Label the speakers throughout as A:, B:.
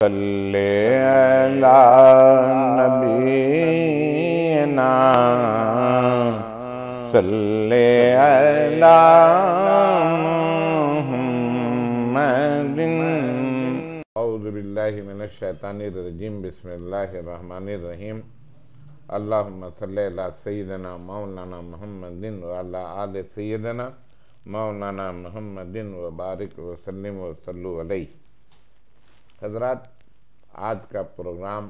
A: صلی علی نبینا صلی علی محمد۔ اعوذ باللہ من الشیطان الرجیم، بسم اللہ الرحمن الرحیم۔ اللہم صلی علی سیدنا مولانا محمد وعلی آل سیدنا مولانا محمد وبارک وسلم وصلوا علیہ۔ حضرات، آج کا پروگرام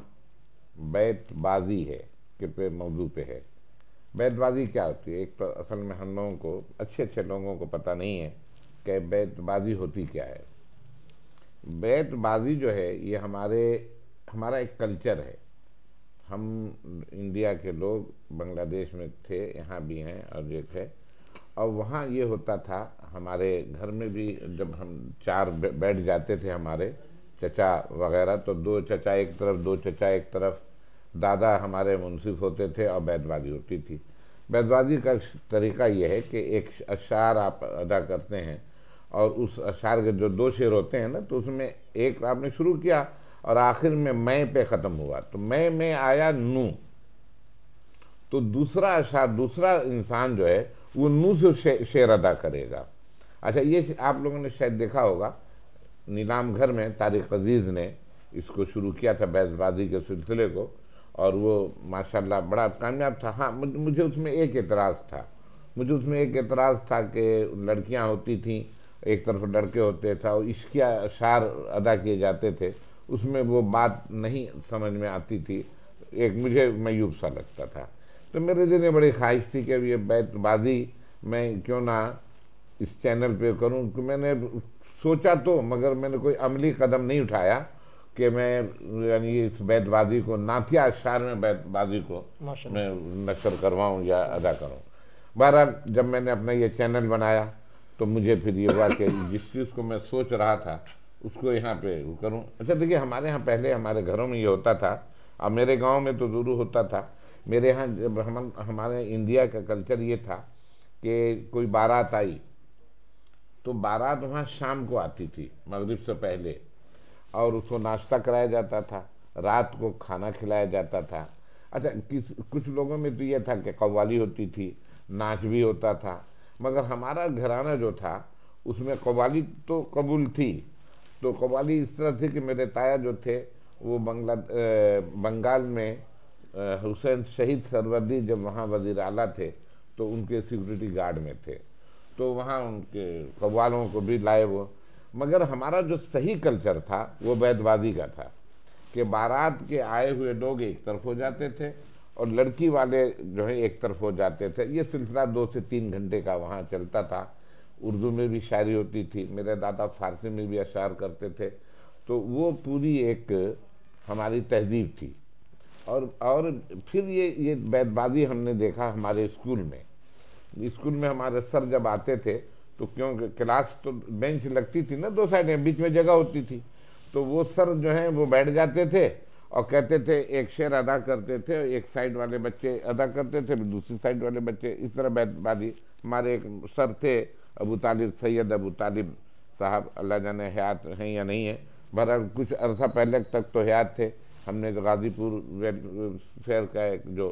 A: بیت بازی ہے کہ موضوع پہ ہے۔ بیت بازی کیا ہوتی ہے؟ ایک تو اصل میں ہم لوگوں کو اچھے لوگوں کو پتہ نہیں ہے کہ بیت بازی ہوتی کیا ہے۔ بیت بازی جو ہے یہ ہمارا ایک کلچر ہے۔ ہم انڈیا کے لوگ بنگلہ دیش میں تھے، یہاں بھی ہیں اور یہ ہے، اور وہاں یہ ہوتا تھا۔ ہمارے گھر میں بھی جب ہم چار بیٹھ جاتے تھے، ہمارے چچا وغیرہ، تو دو چچا ایک طرف، دو چچا ایک طرف، دادا ہمارے منصف ہوتے تھے اور بیت بازی ہوتی تھی۔ بیت بازی کا طریقہ یہ ہے کہ ایک اشعار آپ ادا کرتے ہیں، اور اس اشعار کے جو دو شعر ہوتے ہیں نا، تو اس میں ایک آپ نے شروع کیا اور آخر میں پہ ختم ہوا، تو میں آیا نو، تو دوسرا اشعار، دوسرا انسان جو ہے وہ نو سے شعر ادا کرے گا۔ اچھا، یہ آپ لوگوں نے شاید دیکھا ہوگا، نیلام گھر میں طارق عزیز نے اس کو شروع کیا تھا، بیت بازی کے سلسلے کو، اور وہ ماشاءاللہ بڑا کامیاب تھا۔ ہاں، مجھے اس میں ایک اعتراض تھا کہ لڑکیاں ہوتی تھیں ایک طرف، لڑکے ہوتے تھا، اور عشقیہ اشعار ادا کیے جاتے تھے، اس میں وہ بات نہیں سمجھ میں آتی تھی، ایک مجھے میوب سا لگتا تھا۔ تو میرے دل میں بڑی خواہش تھی کہ یہ بیت بازی میں کیوں نہ اس چینل پہ کروں، کہ میں نے سوچا تو، مگر میں نے کوئی عملی قدم نہیں اٹھایا کہ میں یعنی اس بیت بازی کو، نعتیہ اشعار میں بیت بازی کو میں نشر کرواؤں یا ادا کروں۔ بہرحال جب میں نے اپنا یہ چینل بنایا تو مجھے پھر یہ ہوا کہ جس چیز کو میں سوچ رہا تھا اس کو یہاں پہ کروں۔ اچھا دیکھیے، ہمارے ہاں پہلے ہمارے گھروں میں یہ ہوتا تھا، اور میرے گاؤں میں تو ضرور ہوتا تھا۔ میرے ہاں جب ہمارے انڈیا کا کلچر یہ تھا کہ کوئی بارات آئی تو بارات وہاں شام کو آتی تھی، مغرب سے پہلے، اور اس کو ناشتہ کرایا جاتا تھا، رات کو کھانا کھلایا جاتا تھا۔ اچھا، کچھ لوگوں میں تو یہ تھا کہ قوالی ہوتی تھی، ناچ بھی ہوتا تھا، مگر ہمارا گھرانہ جو تھا اس میں قوالی تو قبول تھی۔ تو قوالی اس طرح تھی کہ میرے تایا جو تھے وہ بنگال میں حسین شہید سروردی جب وہاں وزیر اعلیٰ تھے تو ان کے سیکورٹی گارڈ میں تھے، تو وہاں ان کے قوالوں کو بھی لائے وہ۔ مگر ہمارا جو صحیح کلچر تھا وہ بیت بازی کا تھا کہ بارات کے آئے ہوئے لوگ ایک طرف ہو جاتے تھے اور لڑکی والے جو ہے ایک طرف ہو جاتے تھے۔ یہ سلسلہ 2 سے 3 گھنٹے کا وہاں چلتا تھا۔ اردو میں بھی شاعری ہوتی تھی، میرے دادا فارسی میں بھی اشعار کرتے تھے، تو وہ پوری ایک ہماری تہذیب تھی۔ اور پھر یہ بیت بازی ہم نے دیکھا ہمارے اسکول میں ہمارے سر جب آتے تھے تو کیونکہ کلاس تو بینچ لگتی تھی نا، 2 سائڈیں، بیچ میں جگہ ہوتی تھی، تو وہ سر جو ہیں وہ بیٹھ جاتے تھے اور کہتے تھے، ایک شعر ادا کرتے تھے، ایک سائڈ والے بچے ادا کرتے تھے، دوسری سائڈ والے بچے، اس طرح بیت بازی۔ ہمارے ایک سر تھے سید ابو طالب صاحب، اللہ جانے حیات ہیں یا نہیں ہیں، بہرحال کچھ عرصہ پہلے تک تو حیات تھے۔ ہم نے غازی پور فیئر کا ایک جو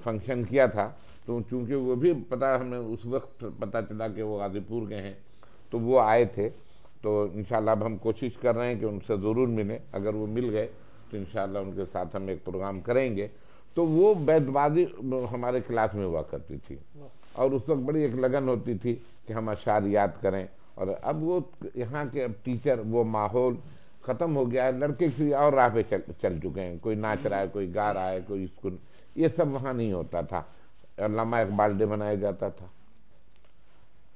A: فنکشن کیا تھا، تو چونکہ وہ بھی پتہ ہمیں اس وقت پتہ چلا کہ وہ غازی پور کے ہیں، تو وہ آئے تھے۔ تو انشاءاللہ اب ہم کوشش کر رہے ہیں کہ ان سے ضرور ملیں، اگر وہ مل گئے تو انشاءاللہ ان کے ساتھ ہم ایک پروگرام کریں گے۔ تو وہ بیت بازی ہمارے کلاس میں ہوا کرتی تھی، اور اس وقت بڑی ایک لگن ہوتی تھی کہ ہم اشعار یاد کریں۔ اور اب وہ یہاں کے ٹیچر، وہ ماحول ختم ہو گیا ہے، لڑکے کسی اور راہ پہ چل چکے ہیں، کوئی ناچ رہا ہے، کوئی گا رہا ہے، کوئی اسکول، یہ سب وہاں نہیں ہوتا تھا۔ علامہ اقبال ڈے منایا جاتا تھا،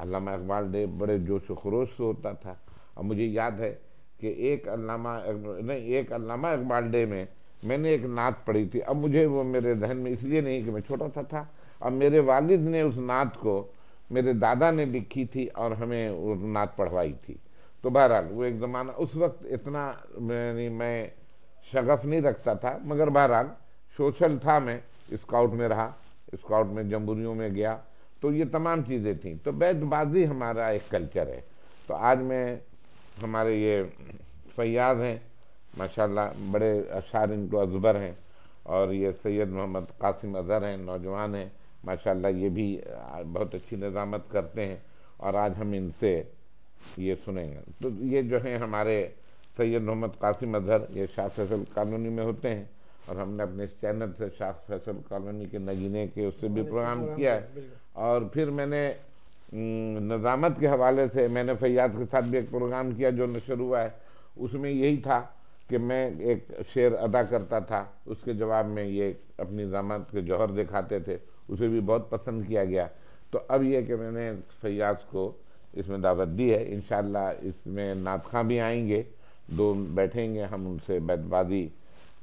A: علامہ اقبال ڈے بڑے جوش و خروش سے ہوتا تھا، اور مجھے یاد ہے کہ ایک علامہ اقبال ڈے میں نے ایک نعت پڑھی تھی۔ اب مجھے وہ میرے ذہن میں اس لیے نہیں کہ میں چھوٹا سا تھا، اور میرے والد نے اس نعت کو میرے دادا نے لکھی تھی اور ہمیں وہ نعت پڑھوائی تھی۔ تو بہرحال وہ ایک زمانہ، اس وقت اتنا میں شغف نہیں رکھتا تھا، مگر بہرحال سوشل تھا، میں اسکاؤٹ میں رہا، اسکاؤٹ میں جمبوریوں میں گیا، تو یہ تمام چیزیں تھیں۔ تو بیت بازی ہمارا ایک کلچر ہے۔ تو آج میں ہمارے یہ فیاض ہیں ماشاءاللہ، بڑے اشعار ان کو ازبر ہیں، اور یہ سید محمد قاسم اظہر ہیں، نوجوان ہیں ماشاءاللہ، یہ بھی بہت اچھی نظامت کرتے ہیں، اور آج ہم ان سے یہ سنیں گے۔ تو یہ جو ہیں ہمارے سید محمد قاسم اظہر، یہ شاہ فیصل کالونی میں ہوتے ہیں، اور ہم نے اپنے اس چینل سے شاہ فیصل کالونی کے نگینے کے اس سے بھی پروگرام کیا ہے، اور پھر میں نے نظامت کے حوالے سے میں نے فیاض کے ساتھ بھی ایک پروگرام کیا جو نشر ہوا ہے، اس میں یہی تھا کہ میں ایک شعر ادا کرتا تھا، اس کے جواب میں یہ اپنی نظامت کے جوہر دکھاتے تھے، اسے بھی بہت پسند کیا گیا۔ تو اب یہ کہ میں نے فیاض کو اس میں دعوت دی ہے، انشاءاللہ اس میں نعت خواں بھی آئیں گے، دو بیٹھیں گے، ہم ان سے بیت بازی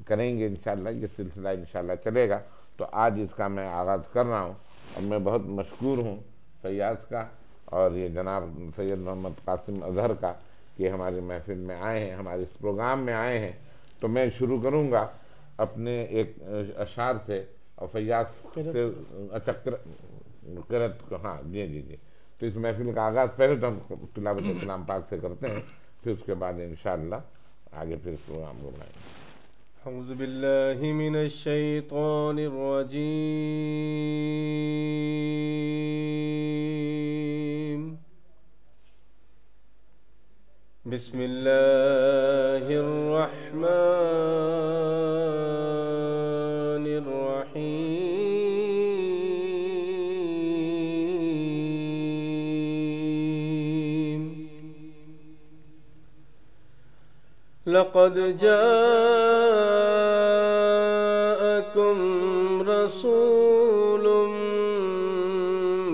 A: کریں گے انشاءاللہ، یہ سلسلہ انشاءاللہ چلے گا۔ تو آج اس کا میں آغاز کر رہا ہوں، اور میں بہت مشکور ہوں فیاض کا اور یہ جناب سید محمد قاسم اظہر کا کہ ہماری محفل میں آئے ہیں، ہمارے اس پروگرام میں آئے ہیں۔ تو میں شروع کروں گا اپنے ایک اشعار سے، اور فیاض سے قرأت، ہاں جی، تو اس محفل کا آغاز پہلے تو ہم تلاوت کلام پاک سے کرتے ہیں، پھر اس کے بعد انشاءاللہ آگے پھر اس پروگرام کو بنائیں گے۔
B: اعوذ باللہ من الشیطان الرجیم، بسم اللہ الرحمن الرحیم، لقد جاءكم رسول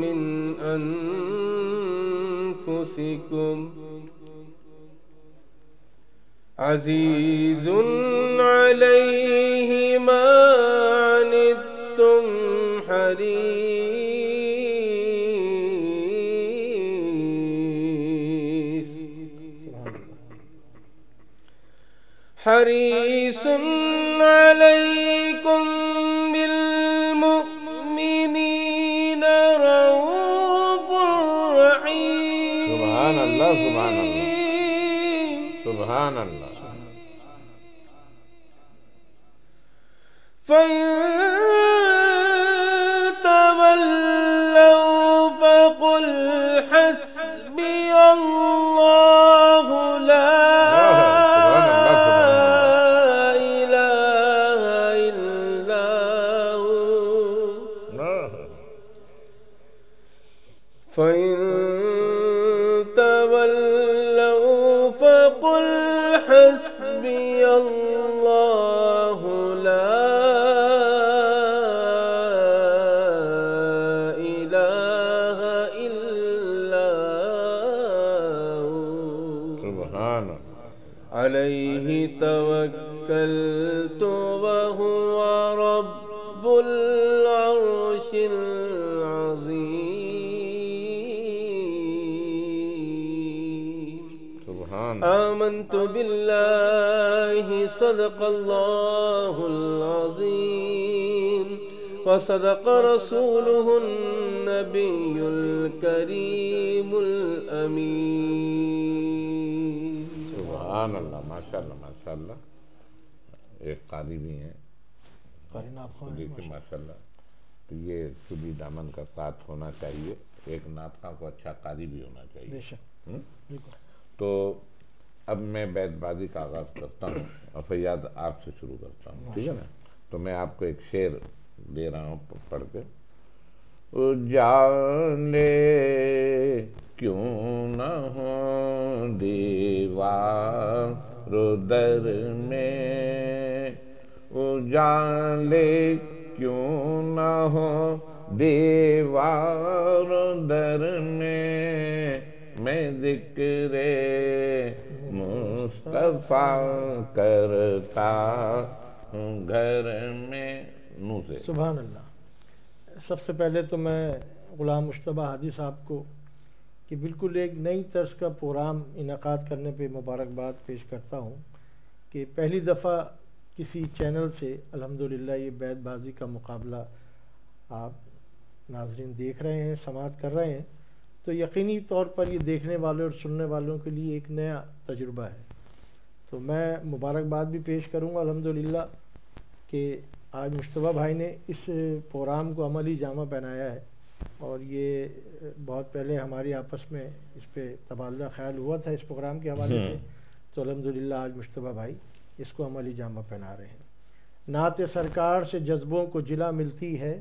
B: من أنفسكم عزيز عليه ما عنتم حريص عليكم بالمؤمنين رؤوف رحيم۔
A: سبحان اللہ، سبحان اللہ، سبحان اللہ۔
B: فإن تولوا فقل حسبي الله لا فإن تولوا فقل حسبي الله لا إله إلا هو
A: سبحان
B: عليه توكلت وهو رب العرش العظيم۔ آمنت بالله صدق الله العظيم وصدق رسوله النبي الكريم الأمين۔
A: سبحان اللہ، ماشاءاللہ ماشاءاللہ۔ ایک قاری بھی ہیں، دیکھیں ماشاءاللہ، تو یہ چولی دامن کا ساتھ ہونا چاہیے، ایک نعت خواں کو اچھا قاری بھی ہونا چاہیے۔ تو اب میں بیت بازی کا آغاز کرتا ہوں، اور فیاض آپ سے شروع کرتا ہوں، ٹھیک ہے نا؟ تو میں آپ کو ایک شعر دے رہا ہوں پڑھ کے۔ اجالے کیوں نہ ہوں دیوار در میں، اجالے کیوں نہ ہوں دیوار در میں، میں ذکر مصطفیٰ کرتا ہوں گھر میں۔ نو سے
C: سبحان اللہ۔ سب سے پہلے تو میں غلام مشتبہ حاجی صاحب کو کہ بالکل ایک نئی طرز کا پروگرام انعقاد کرنے پہ مبارکباد پیش کرتا ہوں کہ پہلی دفعہ کسی چینل سے الحمدللہ یہ بیت بازی کا مقابلہ آپ ناظرین دیکھ رہے ہیں، سماعت کر رہے ہیں، تو یقینی طور پر یہ دیکھنے والوں اور سننے والوں کے لیے ایک نیا تجربہ ہے۔ تو میں مبارکباد بھی پیش کروں گا الحمدللہ کہ آج مشتبہ بھائی نے اس پروگرام کو عملی جامہ پہنایا ہے، اور یہ بہت پہلے ہماری آپس میں اس پہ تبادلہ خیال ہوا تھا اس پروگرام کے حوالے سے، تو الحمدللہ آج مشتبہ بھائی اس کو عملی جامہ پہنا رہے ہیں۔ نعت سرکار سے جذبوں کو جلا ملتی ہے،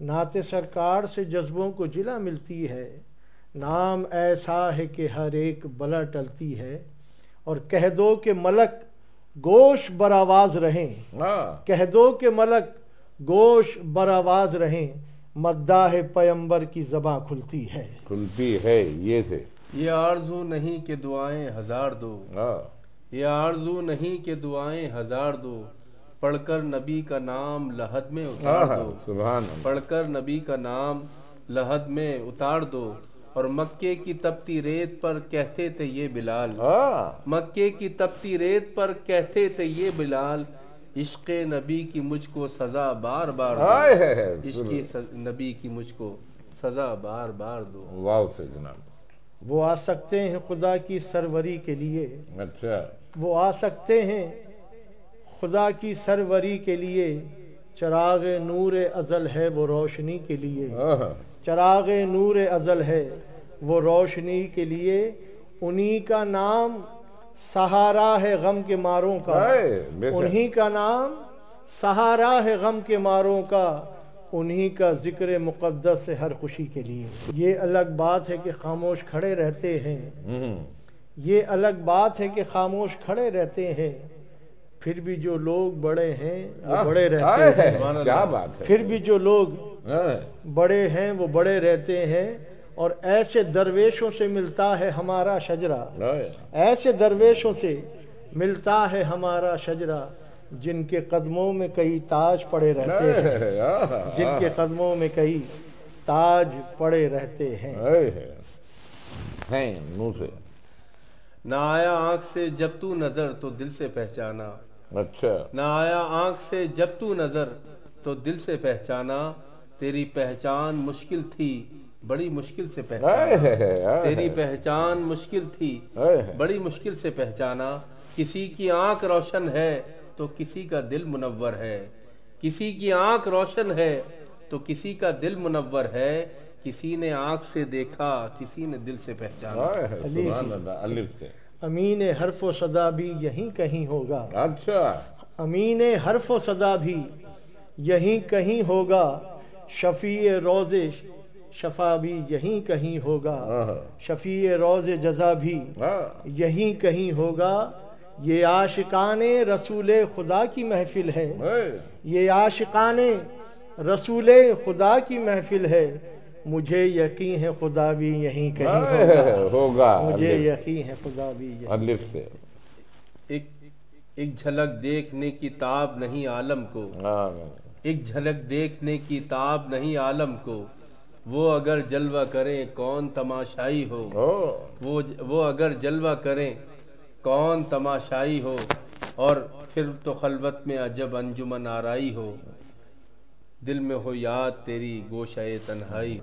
C: نعت سرکار سے جذبوں کو جلا ملتی ہے، نام ایسا ہے کہ ہر ایک بلا ٹلتی ہے، اور کہہ دو کہ ملک گوش برآواز رہیں، کہہ دو کہ ملک گوش برآواز رہیں، مداح پیمبر کی زباں کھلتی ہے،
A: کھلتی ہے۔
B: یہ آرزو نہیں کہ دعائیں ہزار دو، یہ آرزو نہیں کہ دعائیں ہزار دو، پڑھ کر نبی کا نام لحد میں اتار دو،
A: سبحان اللہ،
B: پڑھ کر نبی کا نام لحد میں اتار دو، اور مکے کی تپتی ریت پر کہتے تھے یہ بلال، مکے کی تپتی ریت پر کہتے تھے یہ بلال، عشق نبی کی مجھ کو سزا بار بار دو، عشق نبی کی مجھ کو سزا بار بار دو۔
A: واہ سے جناب،
C: وہ آ سکتے ہیں خدا کی سروری کے لیے،
A: اچھا،
C: وہ آ سکتے ہیں خدا کی سروری کے لیے، چراغ نور ازل ہے وہ روشنی کے لیے، چراغ نور ازل ہے وہ روشنی کے لیے، انہی کا نام سہارا ہے غم کے ماروں کا، انہی کا نام سہارا ہے غم کے ماروں کا، انہی کا ذکر مقدس ہے ہر خوشی کے لیے۔ یہ الگ بات ہے کہ خاموش کھڑے رہتے ہیں، یہ الگ بات ہے کہ خاموش کھڑے رہتے ہیں، پھر بھی جو لوگ بڑے ہیں وہ بڑے رہتے ہیں،
A: کیا بات ہے،
C: پھر بھی جو لوگ بڑے ہیں وہ بڑے رہتے ہیں، اور ایسے درویشوں سے ملتا ہے ہمارا شجرہ، ایسے درویشوں سے ملتا ہے ہمارا شجرہ، جن کے قدموں میں کئی تاج پڑے رہتے ہیں، جن کے قدموں میں کئی تاج پڑے رہتے ہیں۔
A: منہ سے
B: نہ آیا آنکھ سے جب تو نظر تو دل سے پہچانا،
A: اچھا،
B: نہ آیا آنکھ سے جب تو نظر تو دل سے پہچانا، تیری پہچان مشکل تھی بڑی مشکل سے پہچانا، تیری پہچان مشکل تھی بڑی مشکل سے پہچانا، کسی کی آنکھ روشن ہے تو کسی کا دل منور ہے، کسی کی آنکھ روشن ہے تو کسی کا دل منور ہے، کسی نے آنکھ سے دیکھا کسی نے دل سے پہچانا۔
A: سبحان اللہ، الف سے
C: امین حرف و صدا بھی یہیں کہیں ہوگا،
A: اچھا،
C: امین حرف و صدا بھی یہیں کہیں ہوگا، شفیع روز شفا بھی یہیں کہیں ہوگا، شفیع روز جزا بھی یہیں کہیں ہوگا، یہ عاشقان رسول خدا کی محفل ہے، یہ عاشقان رسول خدا کی محفل ہے، مجھے یقین ہے خدا بھی یہیں کہیں ہوگا، مجھے یقین ہے خدا بھی یہیں۔
A: الف سے
B: ایک جھلک دیکھنے کی تاب نہیں عالم کو، ایک جھلک دیکھنے کی تاب نہیں عالم کو، وہ اگر جلوہ کریں کون تماشائی ہو، وہ اگر جلوہ کریں کون تماشائی ہو، اور پھر تو خلوت میں عجب انجمن آرائی ہو، دل میں ہو یاد تیری گوشہ تنہائی۔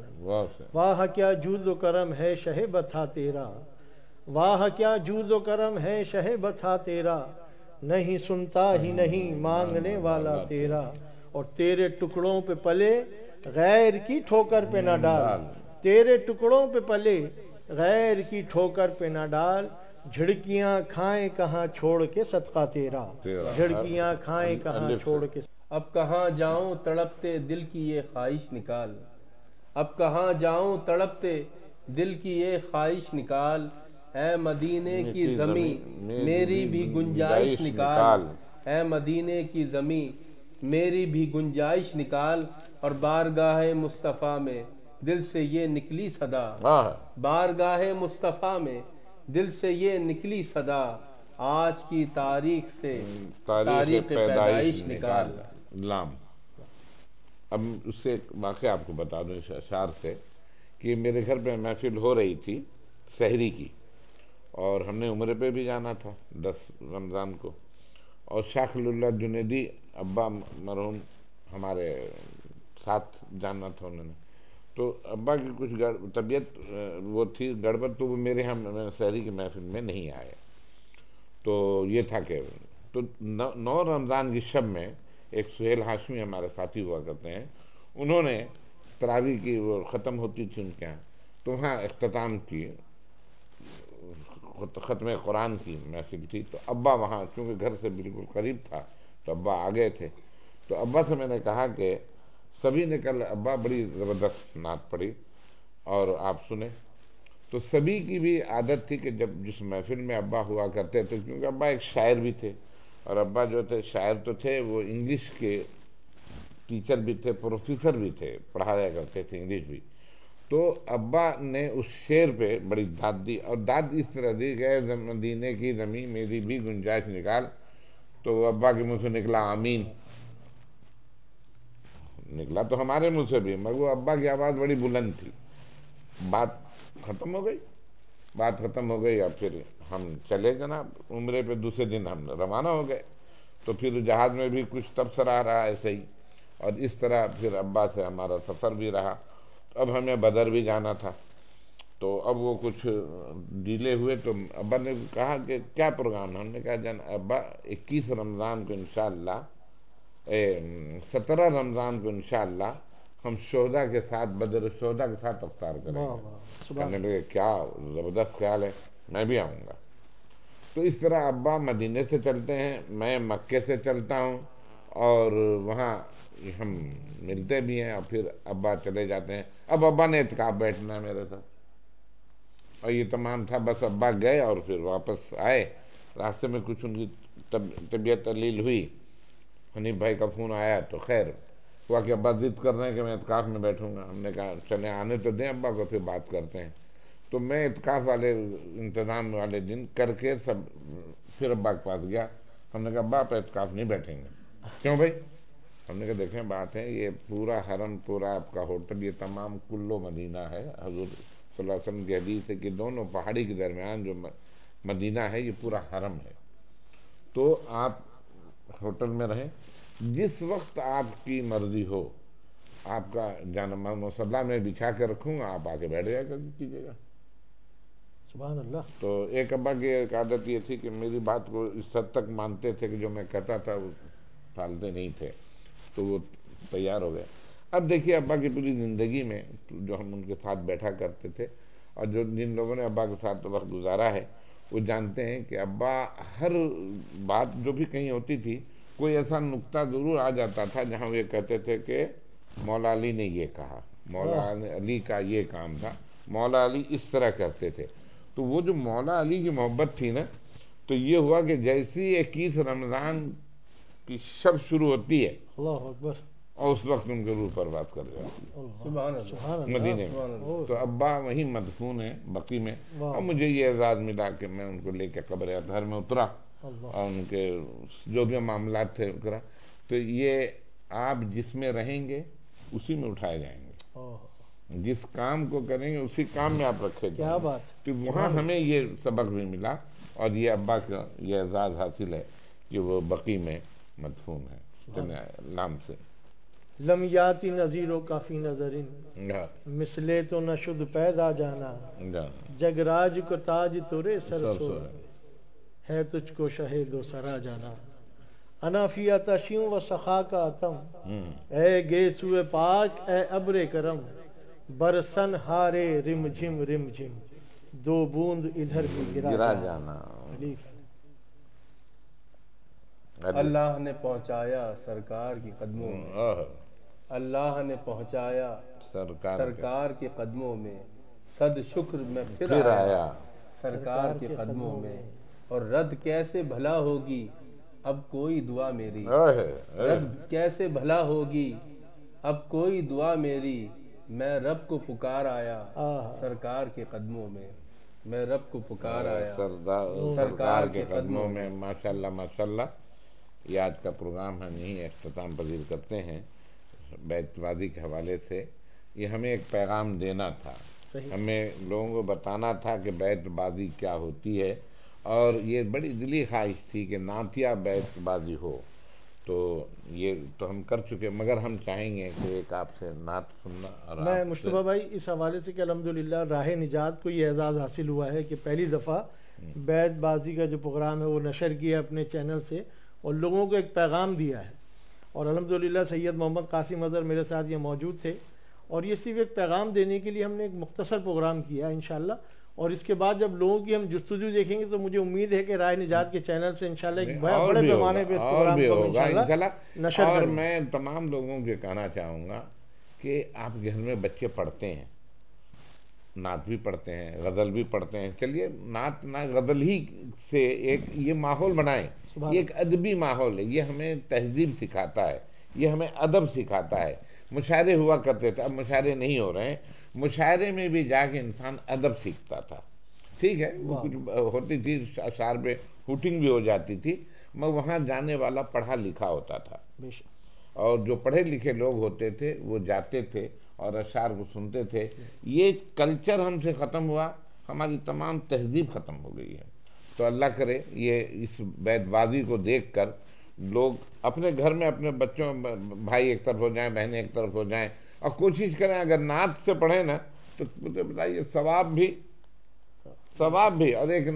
C: واہ کیا جود و کرم ہے شہ بتھا تیرا، واہ کیا جود و کرم ہے شہ بتھا تیرا، نہیں سنتا ہی نہیں مانگنے والا تیرا، اور تیرے ٹکڑوں پہ پلے غیر کی ٹھوکر پہ نہ ڈال، تیرے ٹکڑوں پہ پلے غیر کی ٹھوکر پہ نہ ڈال، جھڑکیاں کھائیں کہاں چھوڑ کے صدقہ تیرا، جھڑکیاں کھائیں کہاں چھوڑ کے۔
B: اب کہاں جاؤں تڑپتے دل کی یہ خواہش نکال، اب کہاں جاؤں تڑپتے دل کی یہ خواہش نکال، اے مدینے کی زمین میری بھی گنجائش نکال، اے مدینے کی زمین میری بھی گنجائش نکال، اور بارگاہ مصطفیٰ میں دل سے یہ نکلی صدا، بارگاہ مصطفیٰ میں دل سے یہ نکلی صدا، آج کی تاریخ سے تاریخ پیدائش نکال۔
A: لام۔ اب اس سے ایک واقعہ آپ کو بتا دوں اس اشعار سے، کہ میرے گھر پہ محفل ہو رہی تھی سحری کی، اور ہم نے عمرے پہ بھی جانا تھا 10 رمضان کو، اور شاہ خلیل اللہ جنیدی ابا مرحوم ہمارے ساتھ جانا تھا انہوں نے، تو ابا کی کچھ طبیعت وہ تھی گڑبڑ، تو وہ میرے ہم سحری کی محفل میں نہیں آئے، تو یہ تھا کہ تو 9 رمضان کی شب میں ایک سہیل ہاشمی ہمارے ساتھی ہوا کرتے ہیں، انہوں نے تراویح کی وہ ختم ہوتی تھی ان کے یہاں، تو وہاں اختتام کی ختم قرآن کی محفل تھی، تو ابا وہاں چونکہ گھر سے بالکل قریب تھا تو ابا آ گئے تھے، تو ابا سے میں نے کہا کہ سبھی نے کل ابا بڑی زبردست نعت پڑھی اور آپ سنیں، تو سبھی کی بھی عادت تھی کہ جب جس محفل میں ابا ہوا کرتے تھے، کیونکہ ابا ایک شاعر بھی تھے، اور ابا جو تھے شاعر تو تھے، وہ انگلش کے ٹیچر بھی تھے، پروفیسر بھی تھے، پڑھایا کرتے تھے انگلش بھی، تو ابا نے اس شعر پہ بڑی داد دی، اور داد اس طرح دی کہ اے مدینے کی زمین میری بھی گنجائش نکال، تو ابا کے منہ سے نکلا آمین، نکلا تو ہمارے منہ سے بھی، مگر وہ ابا کی آواز بڑی بلند تھی، بات ختم ہو گئی اور پھر ہم چلے جناب عمرے پہ، دوسرے دن ہم روانہ ہو گئے، تو پھر جہاز میں بھی کچھ تبصرہ رہا ایسے ہی، اور اس طرح پھر ابا سے ہمارا سفر بھی رہا، اب ہمیں بدر بھی جانا تھا، تو اب وہ کچھ ڈیلے ہوئے، تو ابا نے کہا کہ کیا پروگرام ہے، ہم نے کہا جان ابا 21 رمضان کو انشاءاللہ 17 رمضان کو انشاءاللہ ہم شہداء کے ساتھ بدر شہداء کے ساتھ افطار کریں گے، کہنے لگے کیا زبردست خیال ہے، میں بھی آؤں گا، تو اس طرح ابا مدینے سے چلتے ہیں، میں مکے سے چلتا ہوں، اور وہاں ہم ملتے بھی ہیں، اور پھر ابا چلے جاتے ہیں، اب ابا نے اعتکاف بیٹھنا ہے میرے ساتھ، اور یہ تمام تھا، بس ابا گئے اور پھر واپس آئے، راستے میں کچھ ان کی طبیعت تلیل ہوئی، حنیف بھائی کا فون آیا تو خیر ہوا کہ ابا ضد کر رہے ہیں کہ میں اعتکاف میں بیٹھوں گا، ہم نے کہا چلے آنے تو دیں ابا کو، پھر بات کرتے ہیں، تو میں اعتکاف والے انتظام والے دن کر کے سب پھر ابا کے پاس گیا، ہم نے کہا ابا آپ اعتکاف نہیں بیٹھیں گے، کیوں بھائی، ہم نے کہا دیکھیں بات ہے یہ پورا حرم، پورا آپ کا ہوٹل، یہ تمام کلو مدینہ ہے، حضور صلی اللہ علیہ وسلم کی حدیث ہے کہ دونوں پہاڑی کے درمیان جو مدینہ ہے یہ پورا حرم ہے، تو آپ ہوٹل میں رہیں، جس وقت آپ کی مرضی ہو آپ کا جانماز مصلی میں بچھا کے رکھوں گا، آپ آ کے بیٹھ جایا کیجیے گا،
C: سبحان اللہ۔
A: تو ایک ابا کی ایک عادت یہ تھی کہ میری بات کو اس حد تک مانتے تھے کہ جو میں کہتا تھا وہ ٹالتے نہیں تھے، تو وہ تیار ہو گئے۔ اب دیکھیے ابا کی پوری زندگی میں جو ہم ان کے ساتھ بیٹھا کرتے تھے، اور جن لوگوں نے ابا کے ساتھ وقت گزارا ہے وہ جانتے ہیں کہ ابا ہر بات جو بھی کہیں ہوتی تھی، کوئی ایسا نقطہ ضرور آ جاتا تھا جہاں وہ یہ کہتے تھے کہ مولا علی نے یہ کہا، مولا علی کا یہ کام تھا، مولا علی اس طرح کرتے تھے، تو وہ جو مولا علی کی محبت تھی نا، تو یہ ہوا کہ جیسی 21 رمضان کی شب شروع ہوتی ہے،
C: اللہ اکبر،
A: اور اس وقت ان کے روح پرواز کر جاتی ہے
B: سبحان اللہ،
A: مدینے میں، تو ابا وہیں مدفون ہیں بقی میں، اور مجھے یہ اعزاز ملا کہ میں ان کو لے کے قبر اطہر میں اترا، اور ان کے جو بھی معاملات تھے کرا، تو یہ آپ جس میں رہیں گے اسی میں اٹھائے جائیں گے، جس کام کو کریں گے اسی کام میں آپ رکھے جائیں گے، تو وہاں ہمیں یہ سبق بھی ملا، اور یہ ابا کا یہ اعزاز حاصل ہے کہ وہ بقی میں مدفون ہے، نام سے
C: لم یاتی نظیروں کا فی نظرین مثلے تو نہ شد پیدا جانا، جگ راج کو تاج تورے سرسو ہے تجھ کو شہید و سرا جانا، انا فی عطشیوں و سخا کا عتم، اے گیسوئے پاک اے ابر کرم، برسن ہارے رم جھم دو بوند ادھر بھی گرا جانا۔
B: اللہ نے پہنچایا سرکار کی قدموں میں، اللہ نے پہنچایا سرکار کے قدموں میں، صد شکر میں پھر آیا سرکار کے قدموں میں، اور رد کیسے بھلا ہوگی اب کوئی دعا میری، رد کیسے بھلا ہوگی اب کوئی دعا میری، میں رب کو پکار آیا سرکار کے قدموں میں، میں رب کو پکار آیا
A: سرکار کے قدموں میں۔ ماشاءاللہ ماشاءاللہ، یہ آج کا پروگرام ہم یہیں اختتام پذیر کرتے ہیں بیت بازی کے حوالے سے۔ یہ ہمیں ایک پیغام دینا تھا، ہمیں لوگوں کو بتانا تھا کہ بیت بازی کیا ہوتی ہے، اور یہ بڑی دلی خواہش تھی کہ نعتیہ بیت بازی ہو، تو یہ تو ہم کر چکے، مگر ہم چاہیں گے کہ ایک آپ سے نعت سننا۔ اور
C: میں مصطفیٰ بھائی اس حوالے سے کہ الحمدللہ راہ نجات کو یہ اعزاز حاصل ہوا ہے کہ پہلی دفعہ بیت بازی کا جو پروگرام ہے وہ نشر کیا اپنے چینل سے اور لوگوں کو ایک پیغام دیا ہے، اور الحمدللہ سید محمد قاسم اظہر میرے ساتھ یہ موجود تھے، اور یہ صرف ایک پیغام دینے کے لیے ہم نے ایک مختصر پروگرام کیا انشاءاللہ، اور اس کے بعد جب لوگوں کی ہم جستجو دیکھیں گے تو مجھے امید ہے کہ رائے نجات کے چینل سے انشاءاللہ ایک بڑے پیمانے پہ اس پروگرام کو انشاءاللہ نشر
A: اور
C: کریں گے۔
A: میں تمام لوگوں کو کہنا چاہوں گا کہ آپ گھر میں بچے پڑھتے ہیں، نعت بھی پڑھتے ہیں، غزل بھی پڑھتے ہیں، چلیے نعت نہ غزل ہی سے ایک یہ ماحول بنائیں، یہ ایک ادبی ماحول ہے، یہ ہمیں تہذیب سکھاتا ہے، یہ ہمیں ادب سکھاتا ہے۔ مشاعرے ہوا کرتے تھے، اب مشاعرے نہیں ہو رہے ہیں، مشاعرے میں بھی جا کے انسان ادب سیکھتا تھا، ٹھیک ہے، کچھ ہوتی تھی اشعار پہ ہوٹنگ بھی ہو جاتی تھی، مگر وہاں جانے والا پڑھا لکھا ہوتا تھا، اور جو پڑھے لکھے لوگ ہوتے تھے وہ جاتے تھے اور اشعار کو سنتے تھے۔ یہ کلچر ہم سے ختم ہوا، ہماری تمام تہذیب ختم ہو گئی ہے۔ تو اللہ کرے یہ اس بیت بازی کو دیکھ کر لوگ اپنے گھر میں اپنے بچوں، بھائی ایک طرف ہو جائیں، بہنیں ایک طرف ہو جائیں، اور کوشش کریں اگر نعت سے پڑھیں نا تو مجھے بتائیے ثواب بھی اور ایک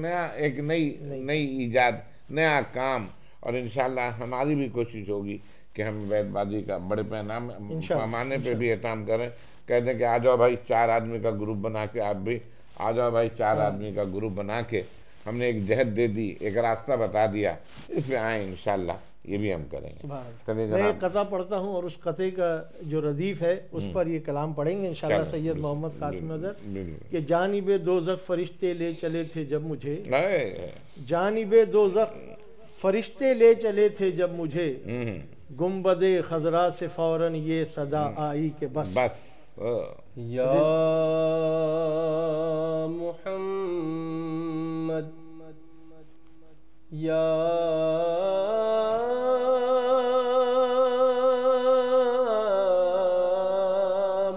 A: نئی ایجاد، نیا کام، اور انشاءاللہ ہماری بھی کوشش ہوگی کہ ہم بیت بازی کا بڑے پیمانے پہ بھی اہتمام کریں، کہہ دیں کہ آ جاؤ بھائی 4 آدمی کا گروپ بنا کے، آپ بھی آ جاؤ بھائی 4 آدمی کا گروپ بنا کے، ہم نے ایک جہد دے دی، ایک راستہ بتا دیا، اس میں آئیں انشاءاللہ یہ بھی ہم کریں گے۔
C: میں ایک قطعہ پڑھتا ہوں اور اس قطعے کا جو ردیف ہے اس پر یہ کلام پڑھیں گے انشاءاللہ سید محمد قاسم اظہر کہ جانب دوزخ فرشتے لے چلے تھے جب مجھے، جانب دوزخ فرشتے لے چلے تھے جب مجھے، گنبد خضرا سے فوراً یہ صدا آئی کہ بس
B: یا محمد یا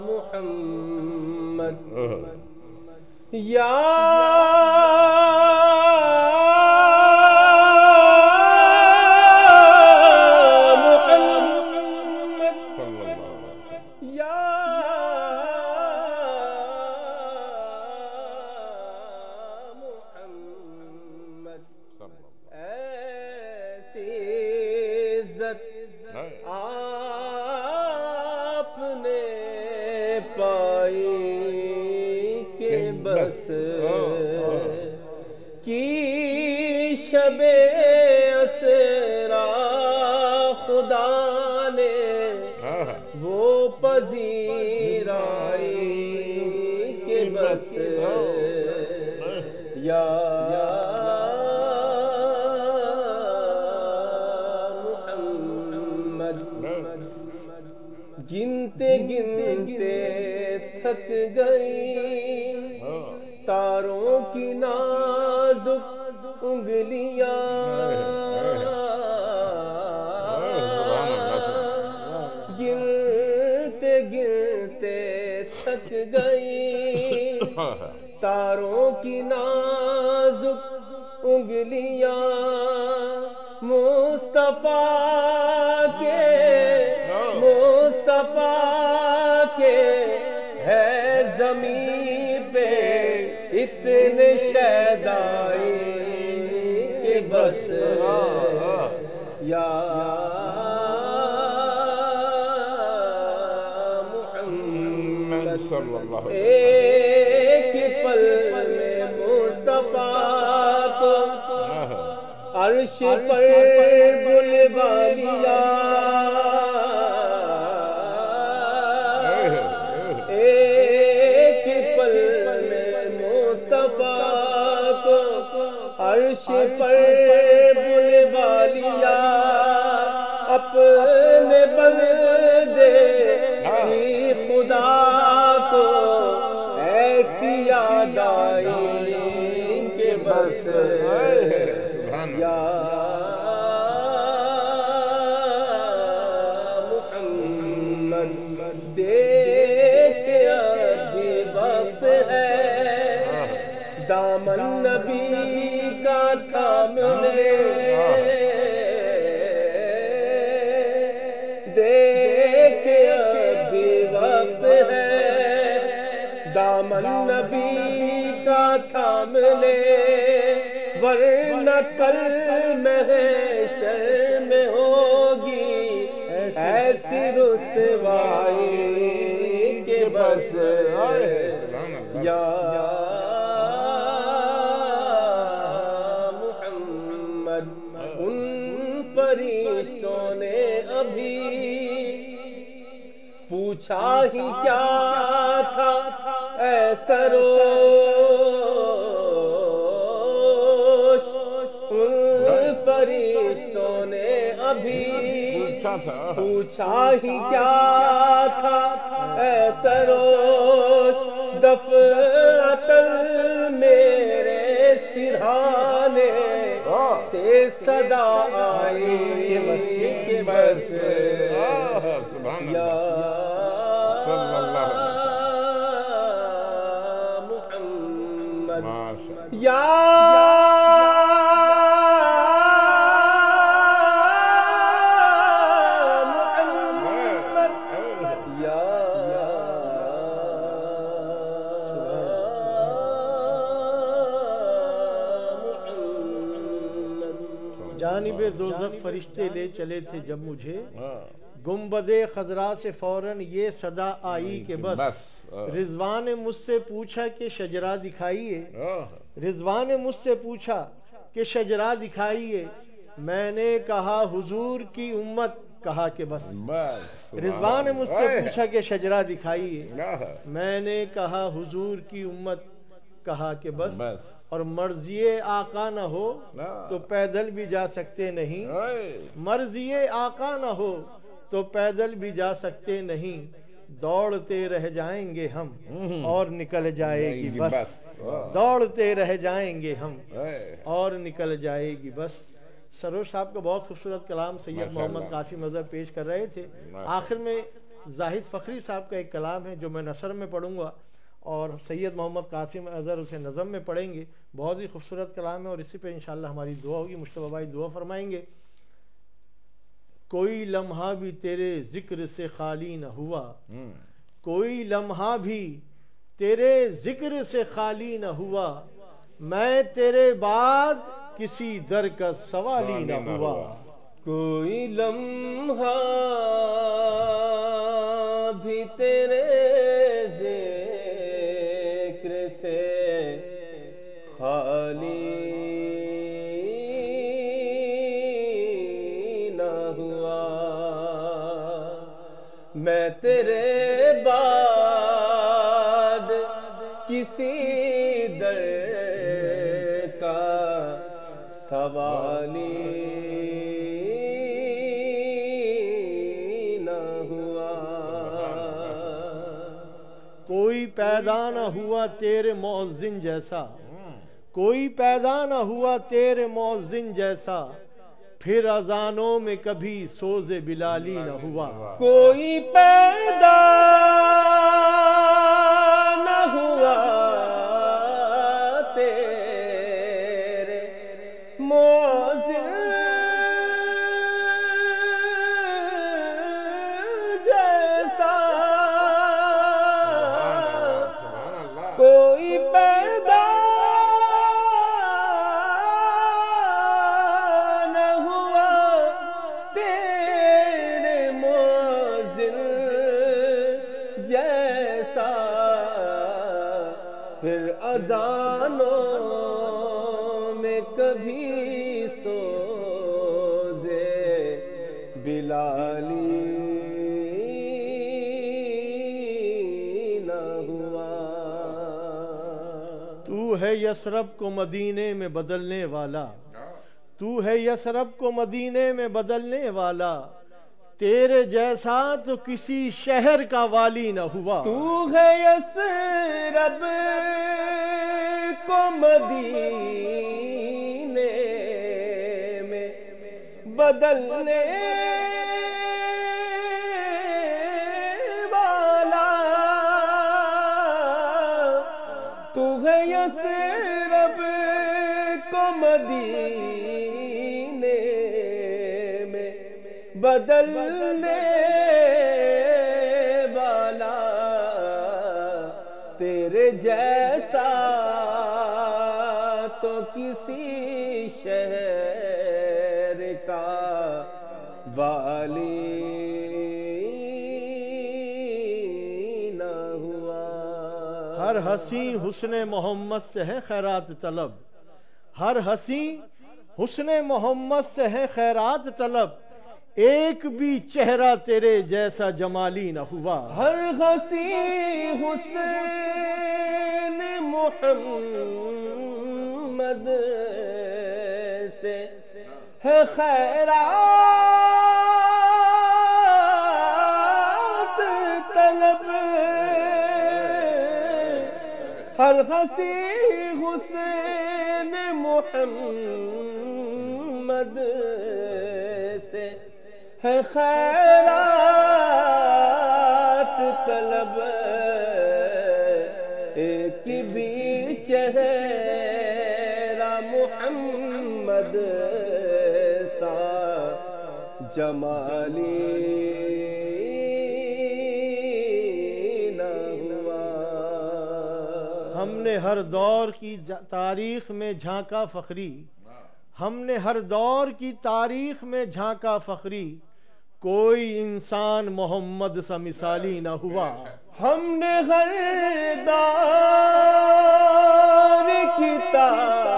B: محمد یا آپ نے پائی کہ بس کی شب اسرا خدا نے وہ پذیرائی کہ بس یا گنتے گنتے تھک گئی تاروں کی نازک انگلیاں، گنتے گنتے تھک گئی تاروں کی نازک انگلیاں، مصطفیٰ کے ہے زمین پہ اتنے شیدائی کہ بس یا محمد
A: صلی اللہ علیہ وسلم،
B: ایک پل میں مصطفیٰ کو عرش پر بلوا لیا، ایک پل میں مصطفیٰ کو عرش پر بلوا لیا، اپنے بندے کی خدا کو ایسی یاد آئی کہ بس یا محمد دیکھ ابھی وقت ہے دامن نبی کا تھام لے، دیکھ ابھی وقت ہے دامن نبی کا تھام لے، ورنہ کل محشر میں ہوگی ایسی رسوائی کہ بس یا محمد ان فرشتوں نے ابھی پوچھا ہی کیا تھا اے سروش، ان فرشتوں نے ابھی پوچھا ہی کیا تھا اے سروش، دفعتاً میرے سرہانے سے صدا آئی کہ بس یا محمد یا
C: جانب دوزخ فرشتے لے چلے تھے جب مجھے، گنبد خضرا سے فوراً یہ صدا آئی کہ بس رضوان نے مجھ سے پوچھا کہ شجرہ دکھائیے، رضوان نے مجھ سے پوچھا کہ شجرہ دکھائیے، میں نے کہا حضور کی امت، کہا کہ بس رضوان نے مجھ سے پوچھا کہ شجرہ دکھائیے، میں نے کہا حضور کی امت، کہا کہ بس اور مرضی آقا نہ ہو تو پیدل بھی جا سکتے نہیں، مرضی آقا نہ ہو تو پیدل بھی جا سکتے نہیں، دوڑتے رہ جائیں گے ہم اور نکل جائے گی بس، دوڑتے رہ جائیں گے ہم اور نکل جائے گی بس۔ سروش صاحب کا بہت خوبصورت کلام سید محمد قاسم اظہر پیش کر رہے تھے۔ آخر میں زاہد فخری صاحب کا ایک کلام ہے جو میں نثر میں پڑھوں گا اور سید محمد قاسم اظہر اسے نظم میں پڑھیں گے، بہت ہی خوبصورت کلام ہے اور اسی پہ انشاءاللہ ہماری دعا ہوگی، مصطفیٰ بھائی دعا فرمائیں گے۔ کوئی لمحہ بھی تیرے ذکر سے خالی نہ ہوا، کوئی لمحہ بھی تیرے ذکر سے خالی نہ ہوا، میں تیرے بعد کسی در کا سوالی نہ ہوا،
B: کوئی لمحہ بھی تیرے ذکر سے خالی نہ ہوا، میں تیرے بعد کسی در کا سوالی نہ ہوا،
C: کوئی پیدا نہ ہوا تیرے مؤذن جیسا، کوئی پیدا نہ ہوا تیرے مؤذن جیسا، پھر اذانوں میں کبھی سوز بلالی نہ ہوا،
B: کوئی پیدا نہ ہوا تیرے مؤذن جیسا، کوئی پیدا نہ ہوا تیرے مؤذن جیسا، پھر اذانوں میں کبھی سوزے بلالی نہ ہوا،
C: تو ہے یثرب کو مدینے میں بدلنے والا، تو ہے یثرب کو مدینے میں بدلنے والا، تیرے جیسا تو کسی شہر کا والی نہ ہوا،
B: تو ہے یثرب کو مدینے میں بدلنے والا، تو ہے یثرب کو مدینے میں بدلنے والا، تیرے جیسا تو کسی شہر کا والی نہ ہوا۔
C: ہر ہنسی حسن محمد سے ہے خیرات طلب، ہر ہنسی حسن محمد سے ہے خیرات طلب، ایک بھی چہرہ تیرے جیسا جمالی نہ ہوا۔
B: ہر ہنسی حسین محمد سے ہے خیرات طلب، ہر ہنسی حسین محمد سے ہے خیرات طلب، ایک بھی چہرہ محمد سا جمالی نہ ہوا۔
C: ہم نے ہر دور کی تاریخ میں جھانکا فخری، ہم نے ہر دور کی تاریخ میں جھانکا فخری، کوئی انسان محمد سا مثالی نہ ہوا۔
B: ہم نے ہر دور کی تاریخ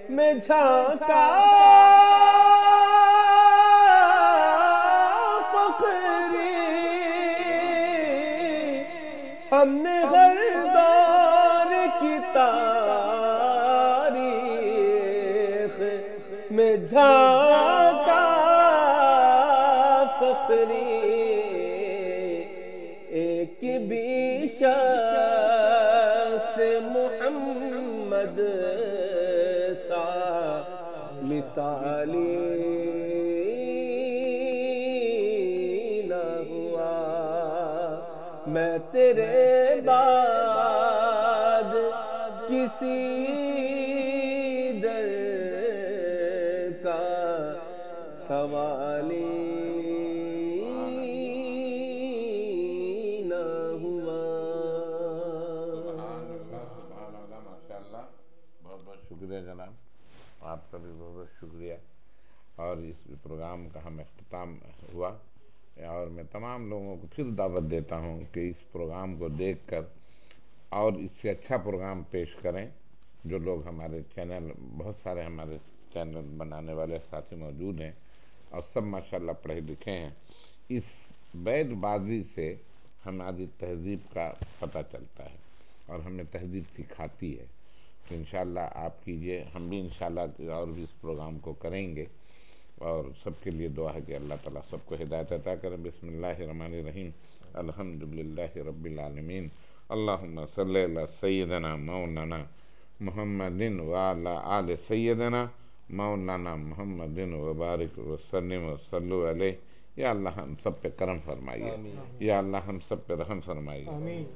B: میں جھانکا فخری، ہم نے ہر دور کی تاریخ میں جھانکا فخری، ایک بھی شخص محمد سا مثالی نہ ہوا۔ میں تیرے بعد کسی در کا سوالی نہ ہوا۔
A: ماشاءاللہ، بہت بہت شکریہ جناب، آپ کا بھی بہت بہت شکریہ۔ اور اس پروگرام کا ہم اختتام ہوا، اور میں تمام لوگوں کو پھر دعوت دیتا ہوں کہ اس پروگرام کو دیکھ کر اور اس سے اچھا پروگرام پیش کریں۔ جو لوگ ہمارے چینل، بہت سارے ہمارے چینل بنانے والے ساتھی موجود ہیں اور سب ماشاءاللہ پڑھے لکھے ہیں، اس بیت بازی سے ہماری تہذیب کا پتہ چلتا ہے اور ہمیں تہذیب سکھاتی ہے۔ تو انشاءاللہ آپ کیجئے، ہم بھی انشاءاللہ اور بھی اس پروگرام کو کریں گے، اور سب کے لیے دعا ہے کہ اللہ تعالیٰ سب کو ہدایت عطا کریں۔ بسم اللہ الرحمن الرحیم، الحمدللہ رب العالمین، اللہم صلی علی سیدنا مولانا محمد وعلی آل سیدنا مولانا محمد وبارک وسلم وصلو علیہ۔ یا اللہ ہم سب پہ کرم فرمائیے، یا اللہ ہم سب پہ رحم فرمائیے،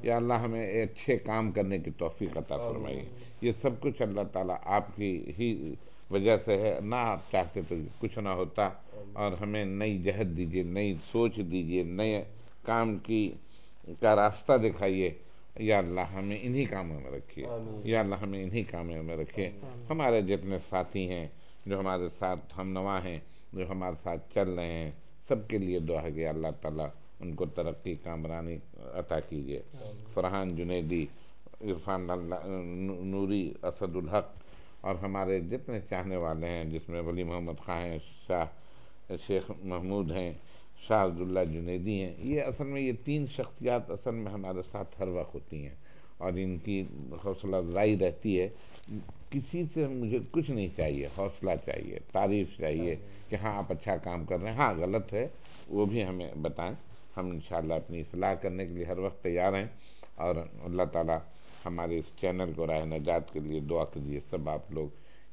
A: یا اللہ ہمیں اچھے کام کرنے کی توفیق عطا فرمائیے۔ یہ سب کچھ اللہ تعالیٰ آپ کی ہی وجہ سے ہے، نہ آپ چاہتے تو کچھ نہ ہوتا۔ اور ہمیں نئی جہت دیجیے، نئی سوچ دیجیے، نئے کام کا راستہ دکھائیے۔ یا اللہ ہمیں انہی کاموں میں رکھیے، یا اللہ ہمیں انہی کاموں میں رکھیے۔ ہمارے جتنے ساتھی ہیں جو ہمارے ساتھ ہم نوا ہیں، جو ہمارے ساتھ چل رہے ہیں، سب کے لیے دعا ہے کہ اللہ تعالیٰ ان کو ترقی کامرانی عطا کیجیے۔ فرحان جنیدی، عرفان نوری، اسد الحق، اور ہمارے جتنے چاہنے والے ہیں، جس میں ولی محمد خان ہیں، شیخ محمود ہیں، شاہ عبداللہ جنیدی ہیں، یہ اصل میں یہ تین شخصیات اصل میں ہمارے ساتھ ہر وقت ہوتی ہیں، اور ان کی حوصلہ افزائی رہتی ہے۔ کسی سے مجھے کچھ نہیں چاہیے، حوصلہ چاہیے، تعریف چاہیے کہ ہاں آپ اچھا کام کر رہے ہیں، ہاں غلط ہے وہ بھی ہمیں بتائیں، ہم انشاءاللہ اپنی اصلاح کرنے کے لیے ہر وقت تیار ہیں۔ اور اللہ تعالیٰ ہمارے اس چینل کو راہ نجات کے لیے دعا کیجیے سب آپ لوگ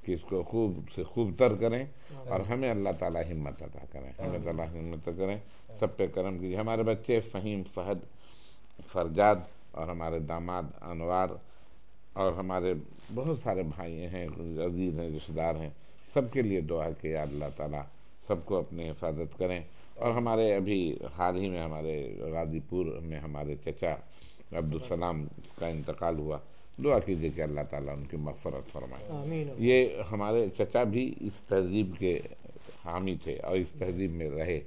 A: کہ اس کو خوب سے خوب تر کریں، اور ہمیں اللہ تعالیٰ ہمت عطا کریں، ہمیں اللہ ہمت کریں، سب پہ کرم کیجیے۔ ہمارے بچے فہیم، فہد، فرجاد، اور ہمارے داماد انوار، اور ہمارے بہت سارے بھائی ہیں، عزیز ہیں، رشتہ دار ہیں، سب کے لیے دعا ہے کہ اللہ تعالیٰ سب کو اپنے حفاظت کریں۔ اور ہمارے ابھی حال ہی میں ہمارے غازی پور میں ہمارے چچا عبدالسلام کا انتقال ہوا، دعا کیجیے کہ اللہ تعالیٰ ان کی مغفرت فرمائے۔
C: آمین۔
A: یہ ہمارے چچا بھی اس تہذیب کے حامی تھے اور اس تہذیب میں رہے،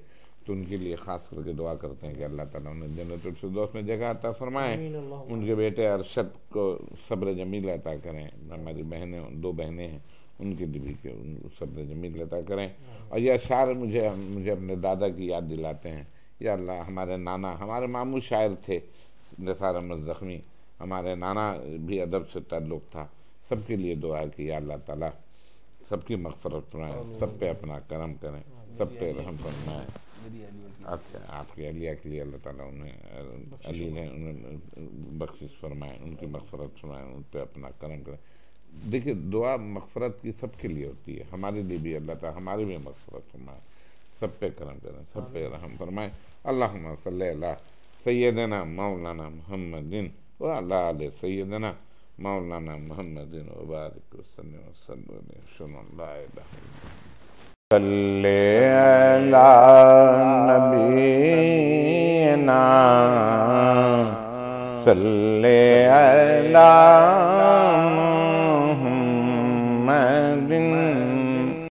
A: تو ان کے لیے خاص کر کے دعا کرتے ہیں کہ اللہ تعالیٰ انہیں جنت الفردوس میں جگہ عطا فرمائے،
C: آمین اللہم۔
A: ان کے بیٹے ارشد کو صبر جمیل عطا کریں، ہماری بہنیں 2 بہنیں ہیں ان کے لیے بھی کہ ان کو صبر جمیل عطا کریں۔ اور یہ اشعار مجھے اپنے دادا کی یاد دلاتے ہیں، یا اللہ ہمارے نانا، ہمارے ماموں شاعر تھے نثار احمد زخمی، ہمارے نانا بھی ادب سے تعلق تھا، سب کے لیے دعا کہ یا اللہ تعالیٰ سب کی مغفرت فرمائے، سب پہ اپنا کرم کریں، سب پہ رحم فرمائے۔ اچھا آپ کے علیہ کے لیے اللہ تعالیٰ انہیں علی نے انہیں بخشش فرمائے، ان کی مغفرت فرمائے، ان پہ اپنا کرم کریں۔ دیکھیے دعا مغفرت کی سب کے لیے ہوتی ہے، ہمارے لیے بھی اللہ تعالیٰ ہماری بھی مغفرت فرمائے، سب پہ کرم کریں، سب پہ رحم فرمائے۔ اللہم صلی علی سیدنا مولانا محمد وعلی آل سیدنا مولانا محمد وبارک وسلم وسلم لا الہ الا اللہ۔ صلی علی نبینا صلی علی